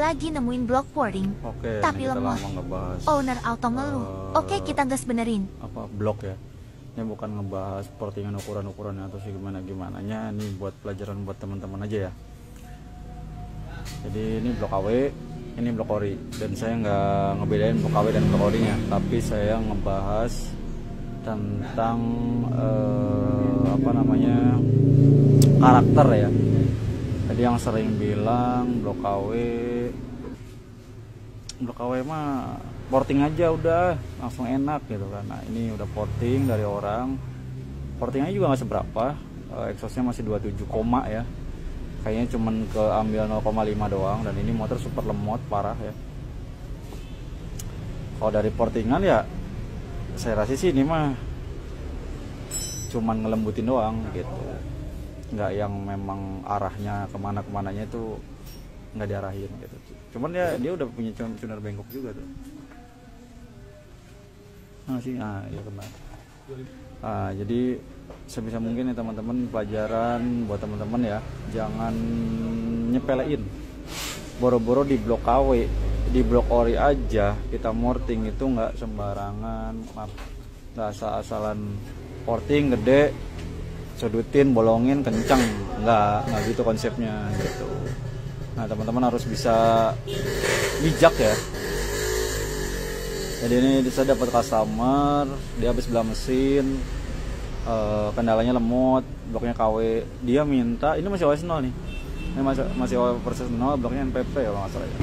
lagi nemuin blok porting, Oke, tapi ini kita lemot. lama ngebahas Owner auto ngeluh. Oke, kita gas benerin. apa blok ya. Ini bukan ngebahas portingan ukuran-ukurannya atau sih gimana-gimananya. Ini buat pelajaran buat teman-teman aja ya. Jadi ini blok KW, ini blok ori. Dan saya nggak ngebedain blok KW dan blok orinya, tapi saya ngebahas tentang apa namanya, karakter ya. Jadi yang sering bilang blok KW mah porting aja udah langsung enak gitu kan. Nah ini udah porting dari orang, portingnya juga nggak seberapa, exhaustnya masih 27 koma ya, kayaknya cuman keambil 0,5 doang. Dan ini motor super lemot parah ya. Kalau dari portingan ya saya rasa sih ini mah cuman ngelembutin doang gitu, nggak yang memang arahnya kemana-kemananya itu nggak diarahin gitu. Cuman dia udah punya tuner bengkok juga tuh. Ya kena. Jadi sebisa mungkin ya teman-teman, pelajaran buat teman-teman ya, jangan nyepelein. Boro-boro di blok KW, di blok ori aja kita morting itu nggak sembarangan, nggak asal-asalan porting gede, sudutin, bolongin, kencang, nggak gitu konsepnya gitu. Nah teman-teman harus bisa bijak ya. Jadi ini saya dapat customer, dia habis belah mesin, kendalanya lemot, bloknya KW, dia minta, ini masih OS 0 nih, ini masih OS 0, bloknya NPP ya kalau nggak salah ya.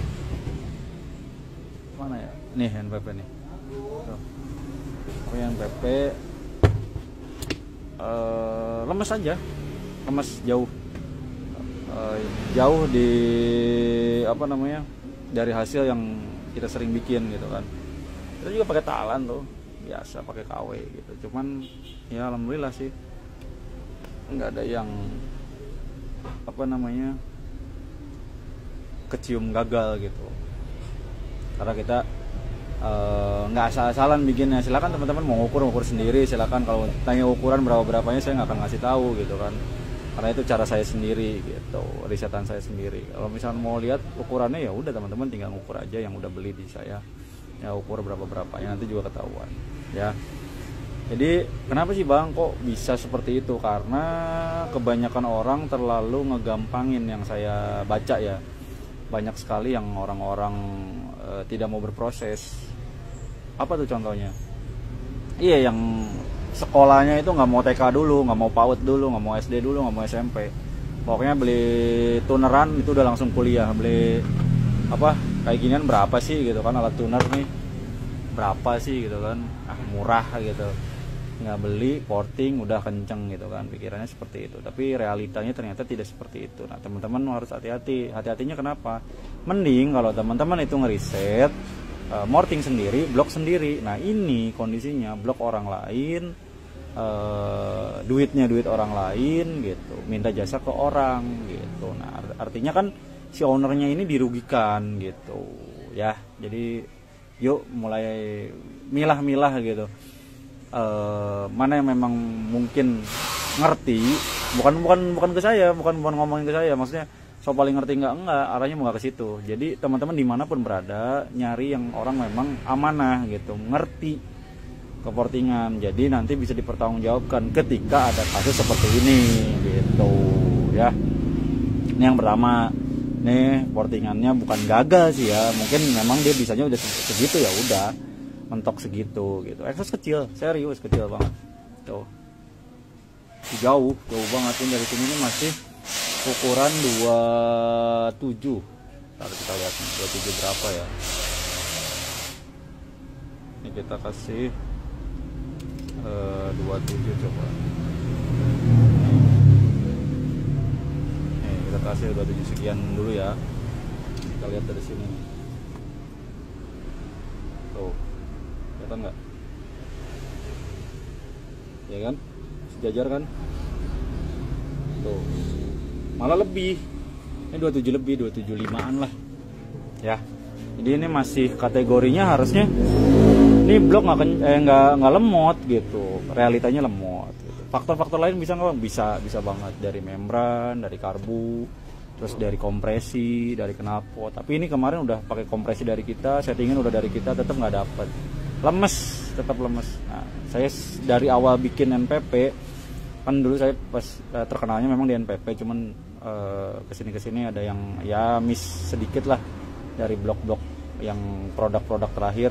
Mana ya? Nih NPP nih. Tuh. Bloknya NPP, lemes aja, lemes jauh. Jauh di apa namanya, dari hasil yang kita sering bikin gitu kan. Kita juga pakai talan tuh biasa, pakai KW gitu. Cuman ya alhamdulillah sih nggak ada yang apa namanya kecium gagal gitu, karena kita nggak asal-asalan bikinnya. Silakan teman-teman mau ukur sendiri, silakan. Kalau tanya ukuran berapanya saya nggak akan ngasih tahu gitu kan, karena itu cara saya sendiri gitu, risetan saya sendiri. Kalau misalnya mau lihat ukurannya ya udah teman-teman tinggal ukur aja yang udah beli di saya ya, ukur berapanya nanti juga ketahuan ya. Jadi kenapa sih Bang kok bisa seperti itu? Karena kebanyakan orang terlalu ngegampangin yang saya baca ya. Banyak sekali yang orang-orang tidak mau berproses. Apa tuh contohnya? Iya, yang sekolahnya itu nggak mau TK dulu, nggak mau PAUD dulu, nggak mau SD dulu, nggak mau SMP. Pokoknya beli tuneran itu udah langsung kuliah. Beli apa kayak ginian berapa sih gitu kan, alat tuner nih berapa sih gitu kan, murah gitu, nggak beli porting udah kenceng gitu kan, pikirannya seperti itu. Tapi realitanya ternyata tidak seperti itu. Nah teman-teman harus hati-hatinya kenapa? Mending kalau teman-teman itu ngeriset, morting sendiri, blok sendiri. Nah ini kondisinya blok orang lain, duitnya duit orang lain gitu, minta jasa ke orang gitu. Nah artinya kan si ownernya ini dirugikan gitu ya. Jadi yuk mulai milah-milah gitu, mana yang memang mungkin ngerti, bukan ke saya, bukan ngomongin ke saya, maksudnya so paling ngerti enggak, arahnya mau ke situ. Jadi teman-teman dimanapun berada nyari yang orang memang amanah gitu, ngerti keportingan, jadi nanti bisa dipertanggungjawabkan ketika ada kasus seperti ini gitu ya. Ini yang pertama. Nih portingannya bukan gagal sih ya, mungkin memang dia bisanya udah segitu ya udah mentok segitu gitu. Exhaust kecil, serius kecil banget tuh, jauh banget. Ini dari sini ini masih ukuran 27. Ntar kita lihat nih 27 berapa ya. Ini kita kasih 27 coba. Kita kasih 27 sekian dulu ya. Kita lihat dari sini. Tuh. Kelihatan nggak? Ya kan? Sejajar kan? Tuh. Malah lebih. Ini 27 lebih, 27.5-an lah. Ya. Jadi ini masih kategorinya harusnya ini blok nggak lemot gitu. Realitanya lemot. Faktor-faktor lain bisa nggak? Bisa banget, dari membran, dari karbu, terus dari kompresi, dari knalpot. Tapi ini kemarin udah pakai kompresi dari kita, settingan udah dari kita, tetap nggak dapet, lemes, tetap lemes. Nah, saya dari awal bikin NPP, kan dulu saya pas terkenalnya memang di NPP, cuman kesini ada yang ya miss sedikit lah dari blok-blok yang produk-produk terakhir,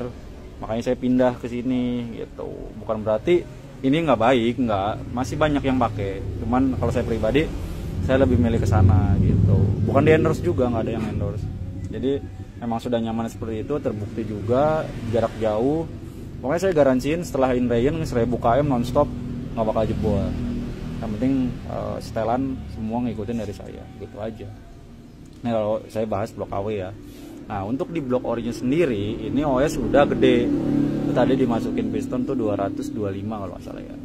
makanya saya pindah ke sini gitu. Bukan berarti ini nggak baik, nggak, masih banyak yang pakai, cuman kalau saya pribadi saya lebih milih ke sana gitu. Bukan di endorse juga, nggak ada yang endorse, jadi memang sudah nyaman seperti itu, terbukti juga jarak jauh. Pokoknya saya garansiin setelah Inrayon 1000 km nonstop nggak bakal jebol. Yang penting setelan semua ngikutin dari saya, gitu aja. Nah kalau saya bahas blok AW ya. Nah untuk di blok orinya sendiri, ini OS udah gede. Tadi dimasukin piston tuh 225 kalau nggak salah ya,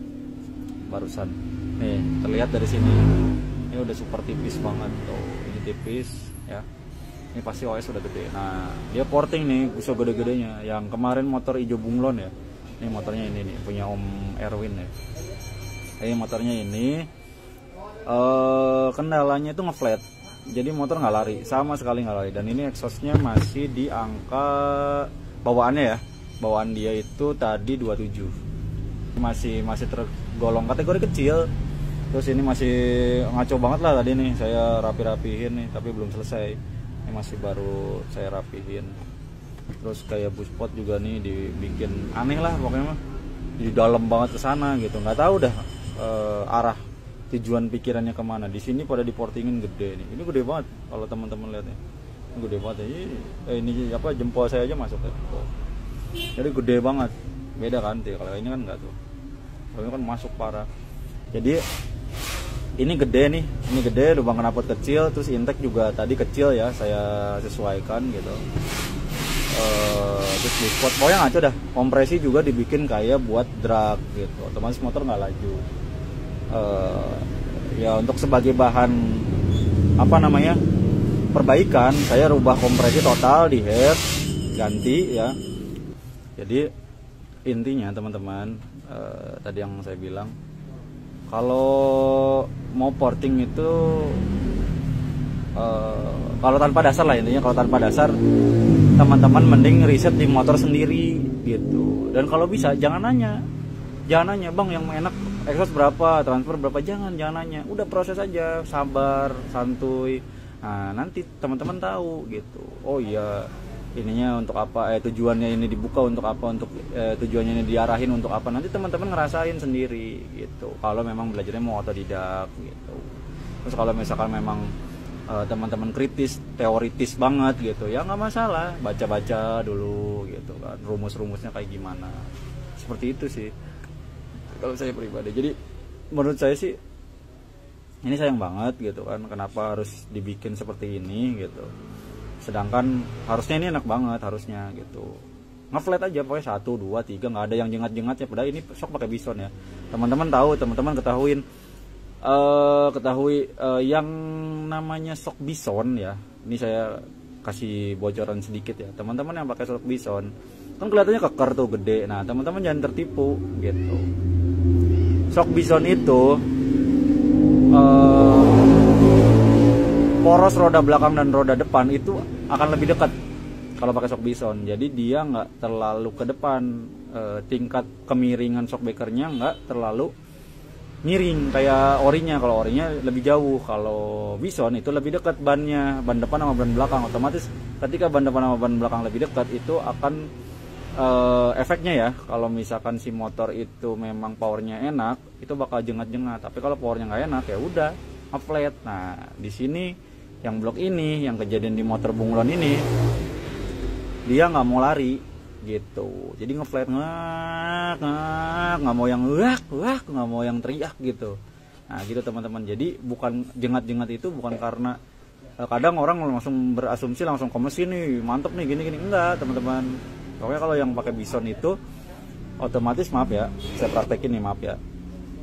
barusan. Nih terlihat dari sini, ini udah super tipis banget tuh. Ini tipis ya. Ini pasti OS udah gede. Nah dia porting nih, bisa gede-gedenya. Yang kemarin motor hijau bunglon ya. Ini motornya ini nih, punya Om Erwin ya. Ini motornya ini kendalanya itu ngeflat, jadi motor nggak lari, sama sekali nggak lari. Dan ini exhaustnya masih di angka bawaannya ya, bawaan dia itu tadi 27, masih tergolong kategori kecil. Terus ini masih ngaco banget lah tadi nih, saya rapi-rapihin nih, tapi belum selesai. Ini masih baru saya rapihin. Terus kayak buspot juga nih dibikin aneh lah pokoknya mah, di dalam banget ke sana gitu, nggak tahu dah arah tujuan pikirannya kemana. Di sini pada diportingin gede nih, ini gede banget kalau teman-teman lihat nih, ini gede banget ya. Ini apa, jempol saya aja masuk ya. Jadi gede banget, beda kan tuh. Kalau ini kan enggak tuh, kalau ini kan masuk parah. Jadi ini gede nih, ini gede, lubang knalpot kecil, terus intake juga tadi kecil ya, saya sesuaikan gitu. Terus buspot pokoknya ngaco dah. Kompresi juga dibikin kayak buat drag gitu, otomatis motor nggak laju. Ya untuk sebagai bahan apa namanya perbaikan, saya rubah kompresi total di head, ganti ya. Jadi intinya teman-teman, tadi yang saya bilang, kalau mau porting itu kalau tanpa dasar lah, intinya kalau tanpa dasar teman-teman mending riset di motor sendiri gitu. Dan kalau bisa jangan nanya bang yang enak exhaust berapa, transfer berapa, jangan nanya, udah proses aja, sabar, santuy. Nah nanti teman-teman tahu gitu, oh iya ininya untuk apa, tujuannya ini dibuka untuk apa, untuk tujuannya ini diarahin untuk apa, nanti teman-teman ngerasain sendiri gitu. Kalau memang belajarnya mau otodidak gitu. Terus kalau misalkan memang teman-teman kritis, teoritis banget gitu, ya nggak masalah, baca-baca dulu gitu kan, rumus-rumusnya kayak gimana. Seperti itu sih kalau saya pribadi. Jadi menurut saya sih ini sayang banget gitu kan, kenapa harus dibikin seperti ini gitu, sedangkan harusnya ini enak banget harusnya gitu. Ngeflat aja pokoknya 1, 2, 3, nggak ada yang jengat-jengatnya. Padahal ini sok pakai bison ya, teman-teman tahu, teman-teman ketahui yang namanya sok bison ya. Ini saya kasih bocoran sedikit ya, teman-teman yang pakai sok bison kan kelihatannya keker tuh gede. Nah teman-teman jangan tertipu gitu. Sok bison itu poros roda belakang dan roda depan itu akan lebih dekat kalau pakai shock bison. Jadi dia nggak terlalu ke depan, tingkat kemiringan shockbreakernya nggak terlalu miring kayak orinya. Kalau orinya lebih jauh, kalau bison itu lebih dekat bannya, ban depan sama ban belakang. Otomatis ketika ban depan sama ban belakang lebih dekat, itu akan efeknya ya, kalau misalkan si motor itu memang powernya enak, itu bakal jengat-jengat. Tapi kalau powernya nggak enak ya udah flat. Nah di sini yang blok ini, yang kejadian di motor bunglon ini, dia nggak mau lari gitu, jadi ngeflat nggak mau yang nggak mau yang teriak gitu. Nah gitu teman-teman. Jadi bukan jengat-jengat itu bukan karena kadang orang langsung berasumsi, langsung komesin nih mantep nih gini-gini, enggak teman-teman. Pokoknya kalau yang pakai bison itu otomatis, maaf ya, saya praktekin nih, maaf ya.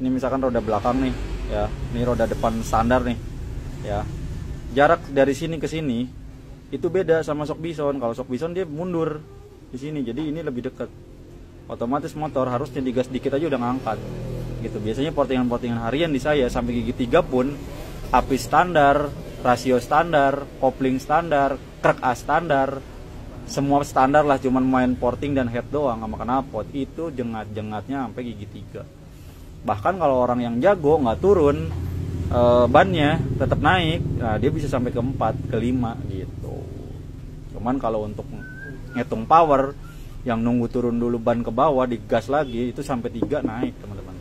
Ini misalkan roda belakang nih, ya, ini roda depan standar nih, ya. Jarak dari sini ke sini itu beda sama shock bison. Kalau shock bison dia mundur di sini, jadi ini lebih dekat. Otomatis motor harusnya digas dikit aja udah ngangkat, gitu. Biasanya portingan-portingan harian di saya sampai gigi 3 pun api standar rasio standar, kopling standar, krek A standar, semua standar lah, cuman main porting dan head doang sama knalpot itu jengat-jengatnya sampai gigi 3. Bahkan kalau orang yang jago nggak turun bannya tetap naik, nah dia bisa sampai ke 4, ke 5 gitu. Cuman kalau untuk ngitung power yang nunggu turun dulu ban ke bawah digas lagi itu sampai 3 naik teman-teman.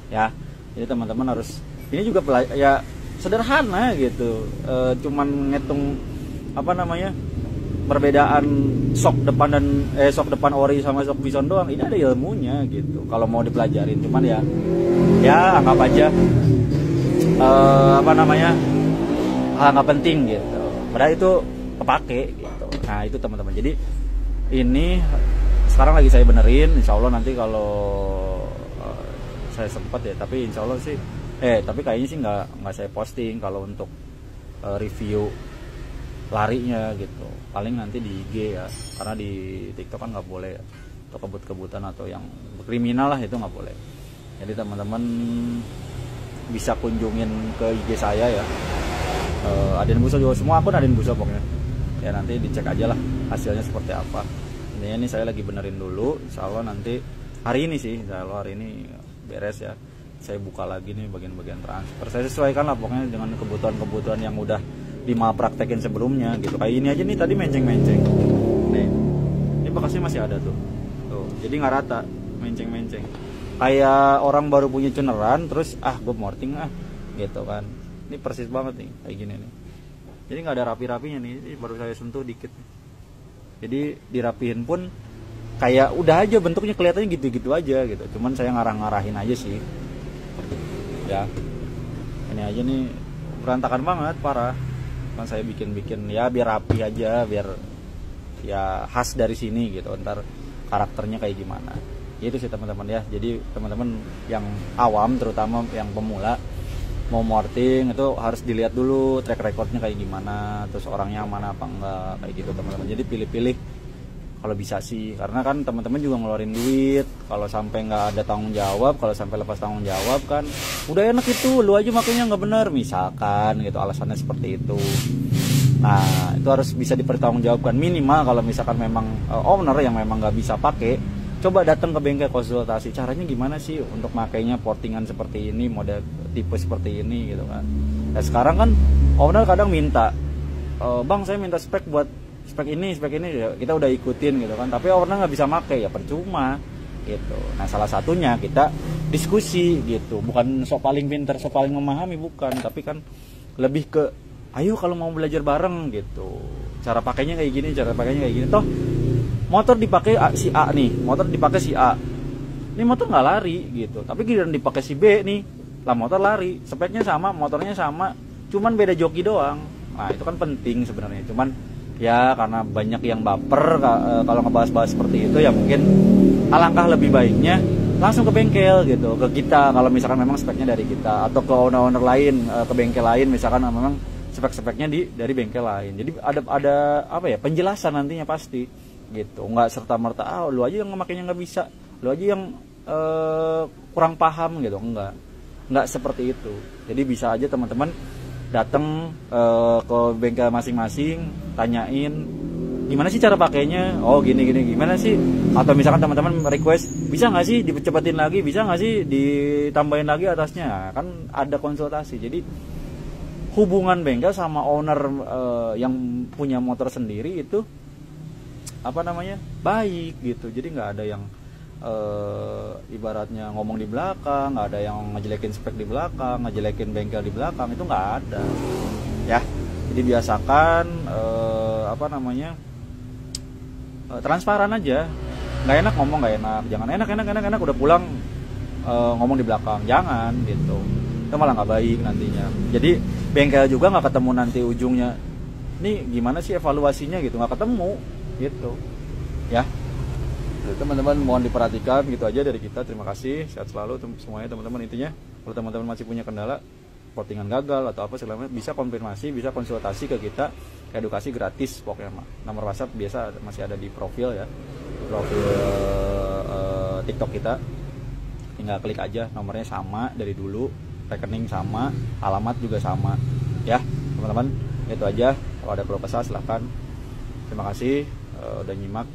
Ya, jadi teman-teman harus, ini juga ya sederhana gitu, cuman ngitung apa namanya perbedaan sok depan ori sama sok bison doang. Ini ada ilmunya gitu kalau mau dipelajarin, cuman ya anggap aja apa namanya hal nggak penting gitu, padahal itu kepake gitu. Nah itu teman-teman, jadi ini sekarang lagi saya benerin, insya Allah nanti kalau saya sempat ya, tapi insya Allah sih tapi kayaknya sih nggak saya posting kalau untuk review larinya gitu, paling nanti di IG ya, karena di TikTok kan nggak boleh ya, atau kebut-kebutan atau yang kriminal lah itu nggak boleh. Jadi teman-teman bisa kunjungin ke IG saya ya, Aden Buso juga, semua akun Aden Buso pokoknya ya, nanti dicek aja lah hasilnya seperti apa. Ini saya lagi benerin dulu, insya Allah nanti hari ini sih, insya Allah hari ini beres ya, saya buka lagi nih bagian-bagian transfer, saya sesuaikan lah pokoknya dengan kebutuhan-kebutuhan yang udah praktekin sebelumnya gitu. Kayak ini aja nih tadi menceng-menceng nih, ini bekasnya masih ada tuh, jadi nggak rata, menceng-menceng kayak orang baru punya cuneran terus gue morting gitu kan. Ini persis banget nih kayak gini nih, jadi nggak ada rapi-rapinya nih, ini baru saya sentuh dikit nih. Jadi dirapihin pun kayak udah aja bentuknya kelihatannya gitu-gitu aja gitu, cuman saya ngarah-ngarahin aja sih ya. Ini aja nih berantakan banget parah kan, saya bikin ya biar rapi aja, biar ya khas dari sini gitu, ntar karakternya kayak gimana. Itu sih teman-teman ya. Jadi teman-teman yang awam, terutama yang pemula mau morting itu harus dilihat dulu track recordnya kayak gimana, terus orangnya mana apa enggak kayak gitu teman-teman. Jadi pilih-pilih kalau bisa sih, karena kan teman-teman juga ngeluarin duit, kalau sampai nggak ada tanggung jawab, kalau sampai lepas tanggung jawab kan udah enak itu, lu aja makanya nggak bener misalkan gitu, alasannya seperti itu. Nah itu harus bisa dipertanggungjawabkan, minimal kalau misalkan memang owner yang memang nggak bisa pakai, coba datang ke bengkel konsultasi caranya gimana sih untuk makainya portingan seperti ini, model tipe seperti ini gitu kan. Nah sekarang kan owner kadang minta, bang saya minta spek buat spek ini ya, kita udah ikutin gitu kan, tapi owner nggak bisa pakai ya percuma gitu. Nah salah satunya kita diskusi gitu, bukan sok paling pinter, sok paling memahami, bukan, tapi kan lebih ke ayo kalau mau belajar bareng gitu, cara pakainya kayak gini, cara pakainya kayak gini. Toh motor dipakai si A nih, motor dipakai si A, ini motor nggak lari gitu, tapi giliran dipakai si B nih lah motor lari, speknya sama, motornya sama, cuman beda joki doang. Nah itu kan penting sebenarnya, cuman ya karena banyak yang baper kalau ngebahas-bahas seperti itu, ya mungkin alangkah lebih baiknya langsung ke bengkel gitu, ke kita kalau misalkan memang speknya dari kita, atau ke owner-owner lain, ke bengkel lain misalkan memang spek-speknya dari bengkel lain. Jadi ada apa ya, penjelasan nantinya pasti gitu, nggak serta-merta lu aja yang makainya nggak bisa, lu aja yang kurang paham gitu, nggak seperti itu. Jadi bisa aja teman-teman datang ke bengkel masing-masing, tanyain gimana sih cara pakainya, gini gimana sih, atau misalkan teman-teman request bisa nggak sih dicepetin lagi, bisa nggak sih ditambahin lagi atasnya, kan ada konsultasi. Jadi hubungan bengkel sama owner yang punya motor sendiri itu apa namanya baik gitu. Jadi nggak ada yang ibaratnya ngomong di belakang, nggak ada yang ngejelekin spek di belakang, ngejelekin bengkel di belakang, itu nggak ada ya. Jadi biasakan apa namanya transparan aja, nggak enak ngomong, nggak enak, jangan enak udah pulang ngomong di belakang, jangan gitu, itu malah nggak baik nantinya. Jadi bengkel juga nggak ketemu nanti ujungnya nih gimana sih evaluasinya gitu, nggak ketemu gitu ya. Teman-teman mohon diperhatikan, gitu aja dari kita. Terima kasih, sehat selalu semuanya teman-teman. Intinya kalau teman-teman masih punya kendala, portingan gagal atau apa segala macam, bisa konfirmasi, bisa konsultasi ke kita, edukasi gratis pokoknya. Nomor WhatsApp biasa masih ada di profil ya, profil TikTok kita, tinggal klik aja, nomornya sama dari dulu, rekening sama, alamat juga sama ya. teman-teman itu aja. Kalau ada keluh kesah silahkan. Terima kasih udah nyimak.